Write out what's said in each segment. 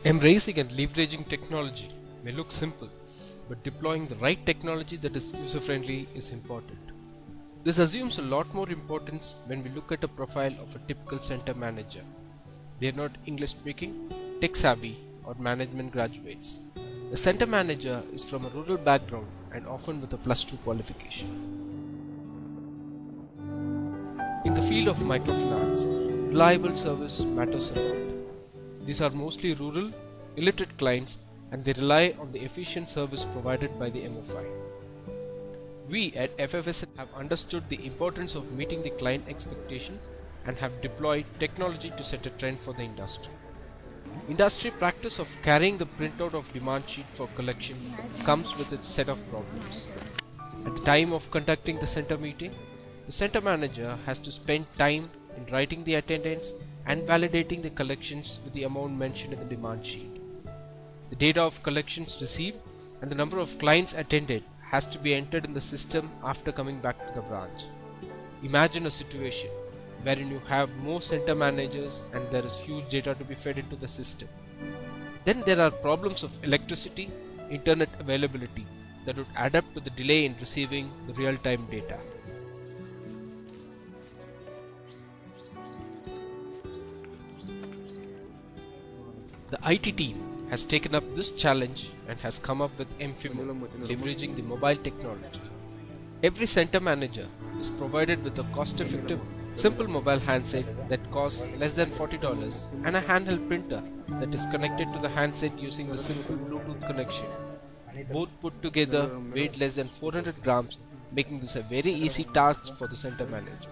Embracing and leveraging technology may look simple, but deploying the right technology that is user-friendly is important. This assumes a lot more importance when we look at a profile of a typical center manager. They are not English speaking, tech savvy, or management graduates. A center manager is from a rural background and often with a +2 qualification. In the field of microfinance, reliable service matters a lot. These are mostly rural, illiterate clients and they rely on the efficient service provided by the MFI. We at FFSL have understood the importance of meeting the client expectation and have deployed technology to set a trend for the industry. Industry practice of carrying the printout of demand sheet for collection comes with its set of problems. At the time of conducting the center meeting, the center manager has to spend time in writing the attendance and validating the collections with the amount mentioned in the demand sheet. The data of collections received and the number of clients attended has to be entered in the system after coming back to the branch. Imagine a situation wherein you have more center managers and there is huge data to be fed into the system. Then there are problems of electricity, internet availability that would add up to the delay in receiving the real-time data. The IT team has taken up this challenge and has come up with Mfimo, leveraging the mobile technology. Every center manager is provided with a cost-effective, simple mobile handset that costs less than $40 and a handheld printer that is connected to the handset using a simple Bluetooth connection. Both put together weigh less than 400 grams, making this a very easy task for the center manager.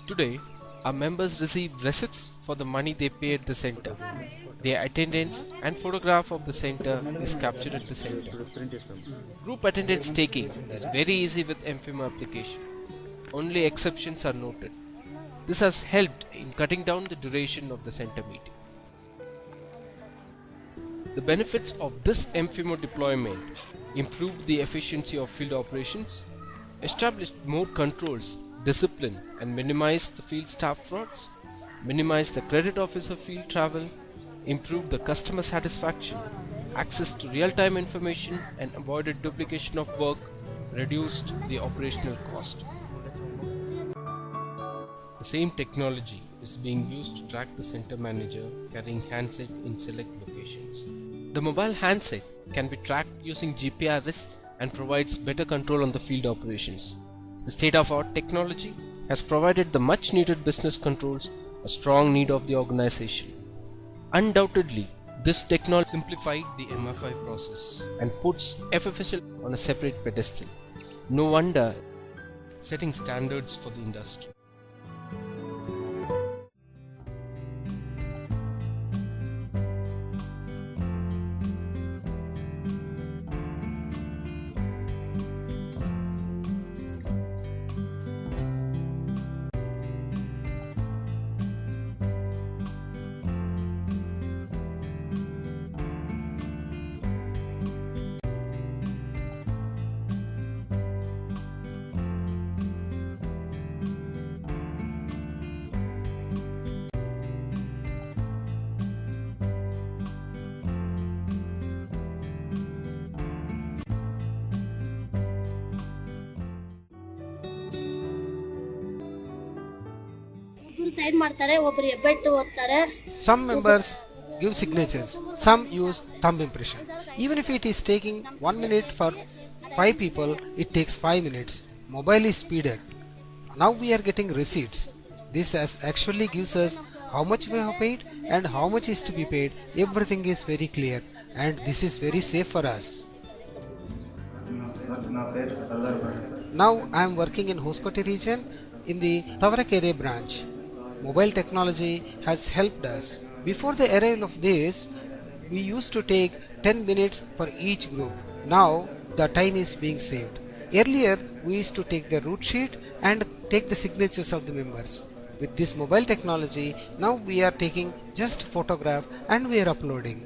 Today, our members receive receipts for the money they pay at the center. Their attendance and photograph of the center is captured at the center. Group attendance taking is very easy with Mfimo application. Only exceptions are noted. This has helped in cutting down the duration of the center meeting. The benefits of this Mfimo deployment improved the efficiency of field operations, established more controls, discipline and minimized the field staff frauds, minimized the credit officer field travel, improved the customer satisfaction, access to real-time information and avoided duplication of work, reduced the operational cost. The same technology is being used to track the center manager carrying handset in select locations. The mobile handset can be tracked using GPRS and provides better control on the field operations. The state-of-the-art technology has provided the much needed business controls, a strong need of the organization. Undoubtedly, this technology simplified the MFI process and puts FFSL on a separate pedestal. No wonder setting standards for the industry. Sign ಮಾಡ್ತಾರೆ ಒಬ್ಬರು ಹೆಬ್ಬೆಟ್ಟು ಓದ್ತಾರೆ. Some members give signatures, some use thumb impression. Even if it is taking 1 minute for 5 people, it takes 5 minutes. Mobile is speeded. Now we are getting receipts. This actually gives us how much we have paid and how much is to be paid. Everything is very clear and this is very safe for us. Now I am working in Hoskote region in the Tavarakere branch. Mobile technology has helped us. Before the arrival of this, we used to take 10 minutes for each group. Now the time is being saved. Earlier we used to take the route sheet and take the signatures of the members. With this mobile technology, now we are taking just photograph and we are uploading.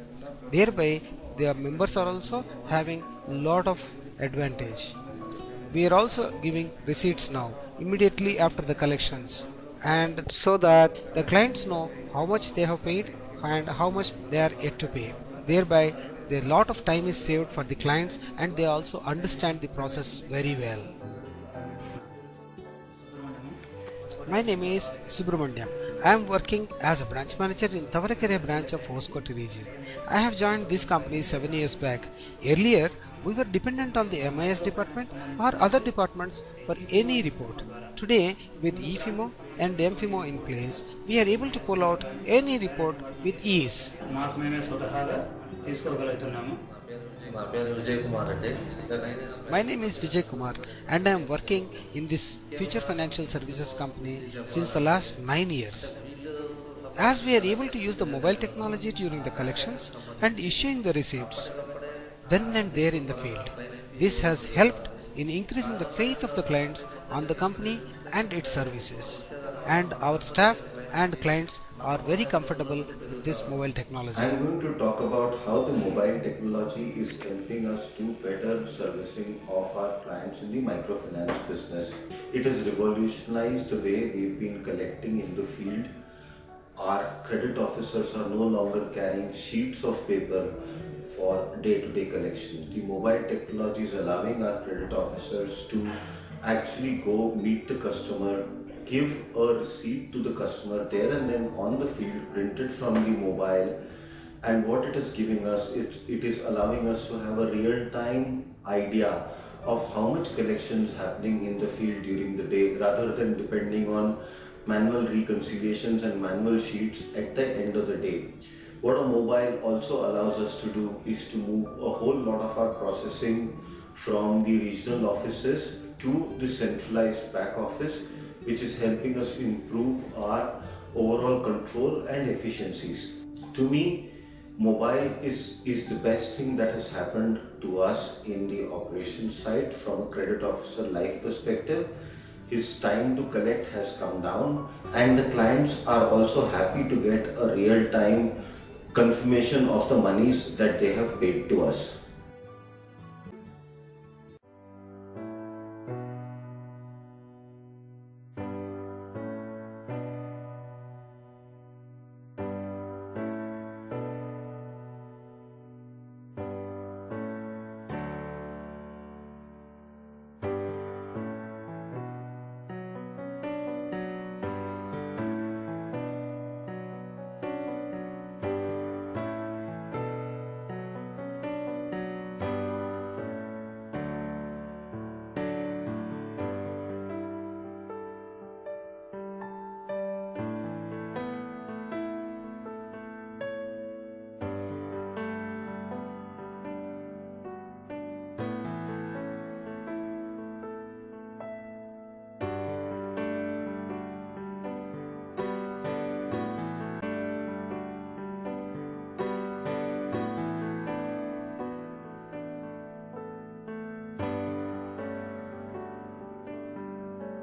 Thereby the members are also having lot of advantage. We are also giving receipts now immediately after the collections, and so that the clients know how much they have paid, and how much they are yet to pay. Thereby, a lot of time is saved for the clients and they also understand the process very well. My name is Subramaniam. I am working as a branch manager in Tavarakere branch of Hoskote region. I have joined this company 7 years back. Earlier, we were dependent on the MIS department or other departments for any report. Today, with eFIMO and MFIMO in place, we are able to pull out any report with ease. Marks మేమే స్వతహాగా తీసుకోగలుగుతున్నాము. నా పేరు విజయ్ కుమార్ అండి. My name is Vijay Kumar and I am working in this Future Financial Services company since the last 9 years. As we are able to use the mobile technology during the collections and issuing the receipts then and there in the field, this has helped in increasing the faith of the clients on the company and its services. And our staff and clients are very comfortable with this mobile technology. I'm going to talk about how the mobile technology is helping us do better servicing of our clients in the microfinance business. It has revolutionized the way we've been collecting in the field. Our credit officers are no longer carrying sheets of paper for day-to-day collections. The mobile technology is allowing our credit officers to actually go meet the customer, give a receipt to the customer there and then on the field, printed from the mobile. And what it is giving us, it is allowing us to have a real-time idea of how much collections happening in the field during the day, rather than depending on manual reconciliations and manual sheets at the end of the day. What a mobile also allows us to do is to move a whole lot of our processing from the regional offices to the centralized back office, which is helping us improve our overall control and efficiencies. To me, mobile is the best thing that has happened to us in the operations side from a credit officer life perspective. His time to collect has come down and the clients are also happy to get a real-time confirmation of the monies that they have paid to us.